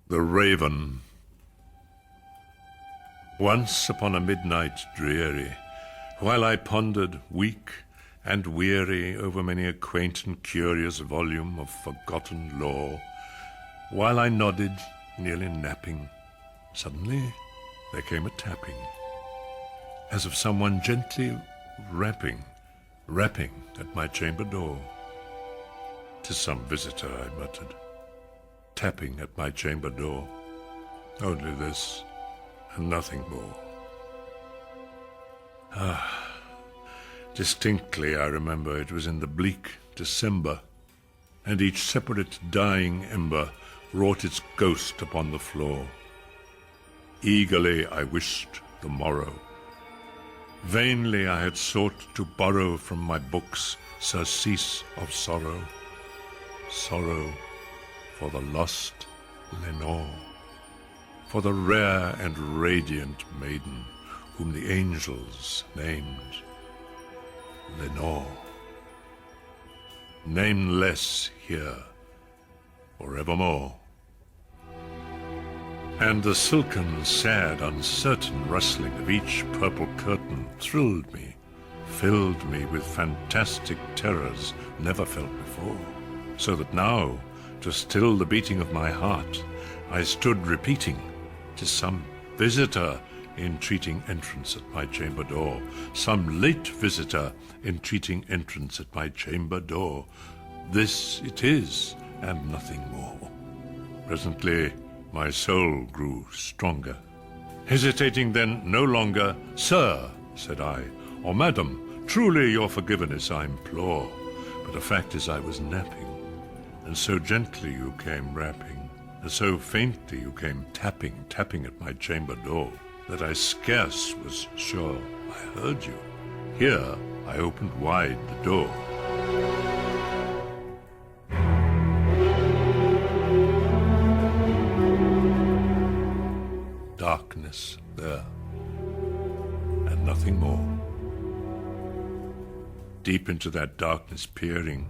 The Raven. Once upon a midnight dreary, while I pondered, weak and weary, over many a quaint and curious volume of forgotten lore, while I nodded, nearly napping, suddenly there came a tapping, as of someone gently rapping at my chamber door. "'Tis some visitor," I muttered, tapping at my chamber door. Only this, and nothing more. Distinctly I remember it was in the bleak December, and each separate dying ember wrought its ghost upon the floor. Eagerly I wished the morrow. Vainly I had sought to borrow from my books surcease of sorrow, sorrow for the lost Lenore, for the rare and radiant maiden whom the angels named Lenore. Nameless here forevermore. And the silken, sad, uncertain rustling of each purple curtain thrilled me, filled me with fantastic terrors never felt before, so that now, to still the beating of my heart, I stood repeating, "'Tis some visitor entreating entrance at my chamber door, some late visitor entreating entrance at my chamber door. This it is, and nothing more." Presently my soul grew stronger. Hesitating then no longer, "Sir," said I, "or Madam, truly your forgiveness I implore, but the fact is I was napping, and so gently you came rapping, and so faintly you came tapping at my chamber door, that I scarce was sure I heard you. Here I opened wide the door." Darkness there, and nothing more. Deep into that darkness peering,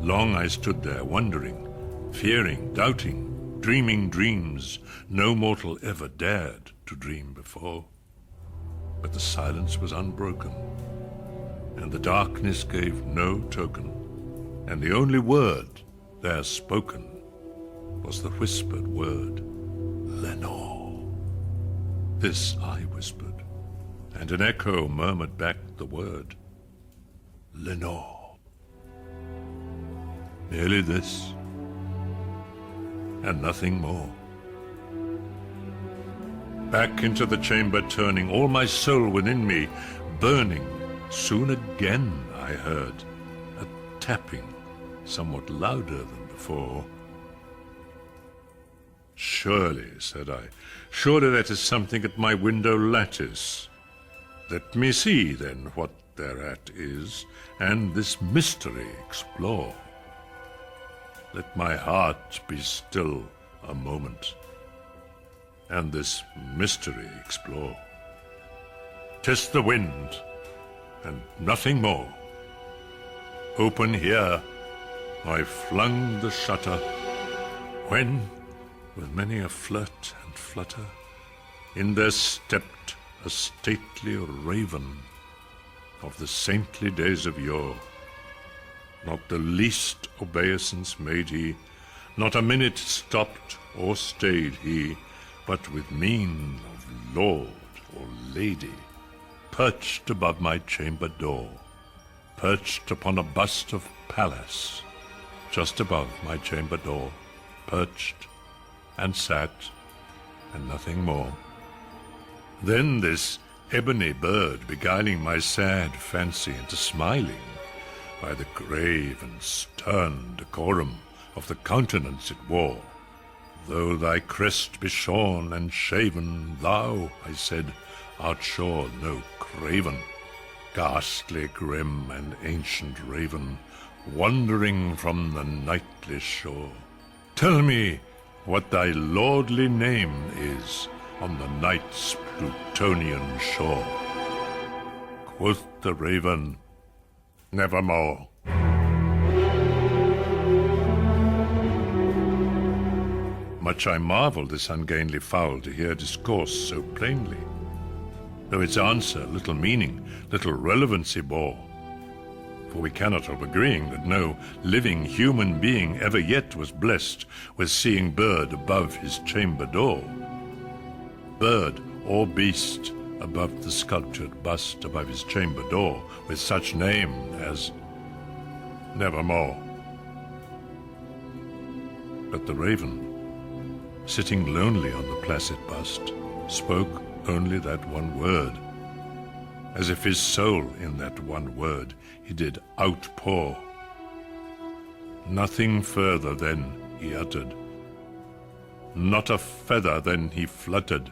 long I stood there wondering, fearing, doubting, dreaming dreams no mortal ever dared to dream before. But the silence was unbroken, and the darkness gave no token, and the only word there spoken was the whispered word, "Lenore." This I whispered, and an echo murmured back the word, "Lenore." Merely this, and nothing more. Back into the chamber turning, all my soul within me burning, soon again I heard a tapping somewhat louder than before. "Surely," said I, "surely that is something at my window lattice. Let me see then what thereat is, and this mystery explore. Let my heart be still a moment, and this mystery explore. 'Tis the wind, and nothing more. Open here I flung the shutter, when, with many a flirt and flutter, in there stepped a stately raven of the saintly days of yore. Not the least obeisance made he, not a minute stopped or stayed he, but with mien of lord or lady, perched above my chamber door, perched upon a bust of Pallas, just above my chamber door, perched and sat, and nothing more. Then this ebony bird, beguiling my sad fancy into smiling, by the grave and stern decorum of the countenance it wore, "Though thy crest be shorn and shaven, thou," I said, "art sure no craven, ghastly, grim, and ancient raven, wandering from the nightly shore. Tell me what thy lordly name is on the night's Plutonian shore." Quoth the raven, "Nevermore." Much I marvel this ungainly fowl to hear discourse so plainly, though its answer little meaning, little relevancy bore. For we cannot help agreeing that no living human being ever yet was blessed with seeing bird above his chamber door. Bird or beast above the sculptured bust above his chamber door, with such name as Nevermore. But the raven, sitting lonely on the placid bust, spoke only that one word, as if his soul in that one word he did outpour. Nothing further then he uttered, not a feather then he fluttered.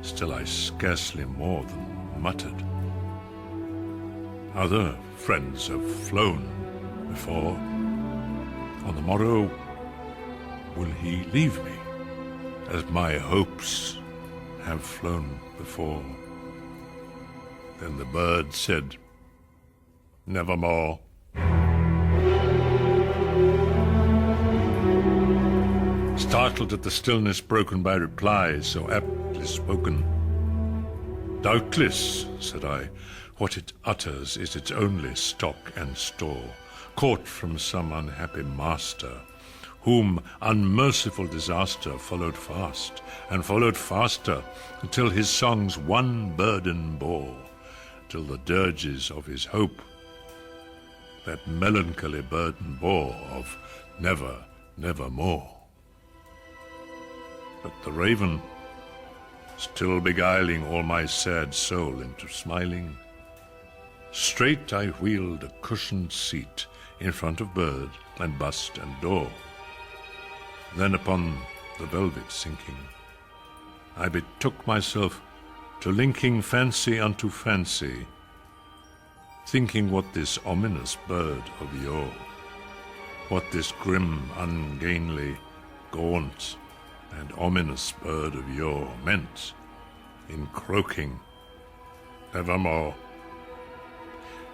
Still I scarcely more than muttered. Other friends have flown before. On the morrow will he leave me, as my hopes have flown before? Then the bird said, Nevermore. Startled at the stillness broken by replies so aptly spoken. Doubtless, said I, what it utters is its only stock and store, caught from some unhappy master, whom unmerciful disaster followed fast, and followed faster, until his songs one burden bore, till the dirges of his hope that melancholy burden bore of never, nevermore. But the raven, still beguiling all my sad soul into smiling, straight I wheeled a cushioned seat in front of bird and bust and door. Then upon the velvet sinking, I betook myself to linking fancy unto fancy, thinking what this ominous bird of yore, what this grim, ungainly, gaunt, and ominous bird of yore meant in croaking Nevermore.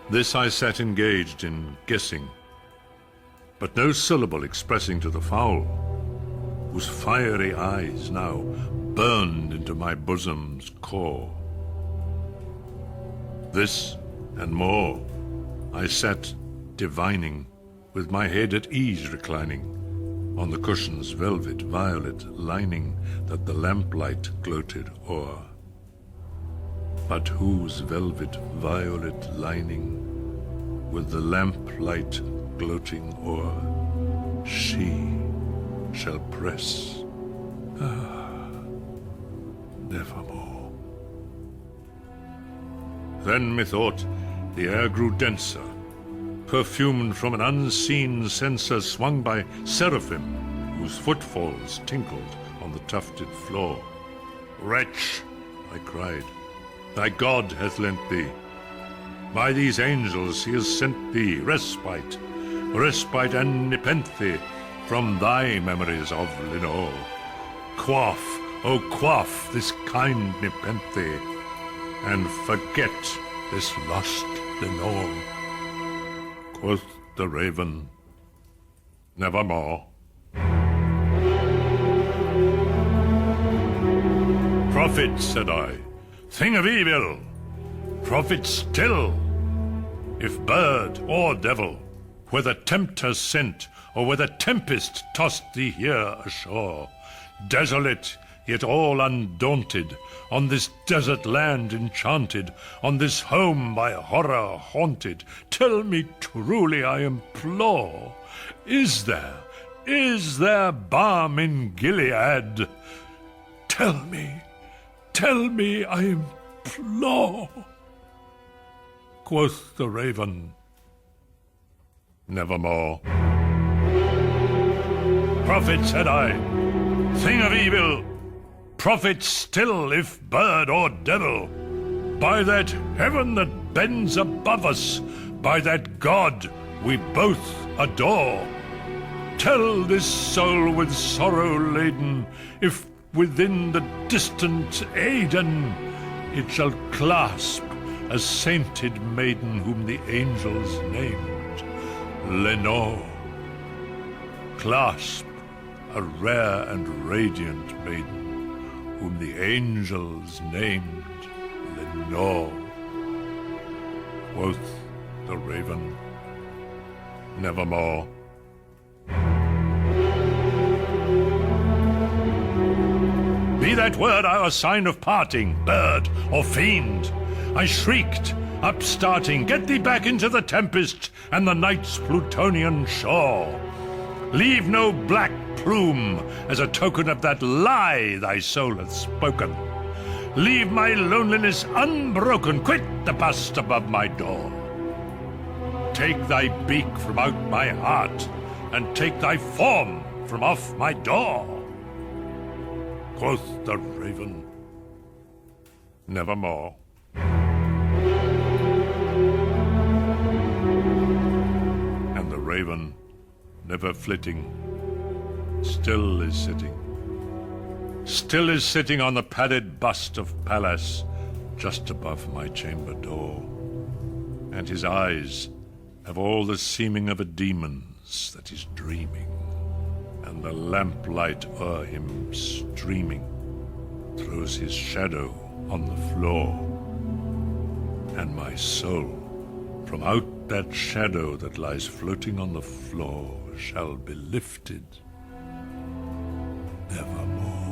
This I sat engaged in guessing, but no syllable expressing to the fowl, whose fiery eyes now burned into my bosom's core. This and more I sat divining, with my head at ease reclining on the cushion's velvet violet lining that the lamplight gloated o'er. But whose velvet violet lining with the lamplight gloating o'er she shall press, nevermore. Then methought the air grew denser, perfumed from an unseen censer swung by seraphim, whose footfalls tinkled on the tufted floor. Wretch, I cried, thy God hath lent thee. By these angels he has sent thee respite, respite and nepenthe from thy memories of Lenore. Quaff, oh quaff this kind nepenthe, and forget this lost Lenore. Quoth the raven, Nevermore. Prophet, said I, thing of evil, prophet still, if bird or devil, whether tempter sent, or whether tempest tossed thee here ashore, desolate, yet all undaunted, on this desert land enchanted, on this home by horror haunted, tell me truly, I implore, is there balm in Gilead? Tell me, I implore. Quoth the raven, Nevermore. Prophet, said I, thing of evil, prophet still, if bird or devil, by that heaven that bends above us, by that God we both adore, tell this soul with sorrow laden, if within the distant Aidenn it shall clasp a sainted maiden whom the angels named Lenore. Clasp a rare and radiant maiden, whom the angels named Lenore. Quoth the raven, nevermore. Be that word our sign of parting, bird or fiend. I shrieked, upstarting, get thee back into the tempest and the night's Plutonian shore. Leave no black plume as a token of that lie thy soul hath spoken. Leave my loneliness unbroken, quit the bust above my door. Take thy beak from out my heart, and take thy form from off my door. Quoth the raven, nevermore. And the raven, never flitting, still is sitting. Still is sitting on the padded bust of Palas, just above my chamber door. And his eyes have all the seeming of a demon's that is dreaming, and the lamplight o'er him streaming throws his shadow on the floor. And my soul, from out that shadow that lies floating on the floor, shall be lifted nevermore.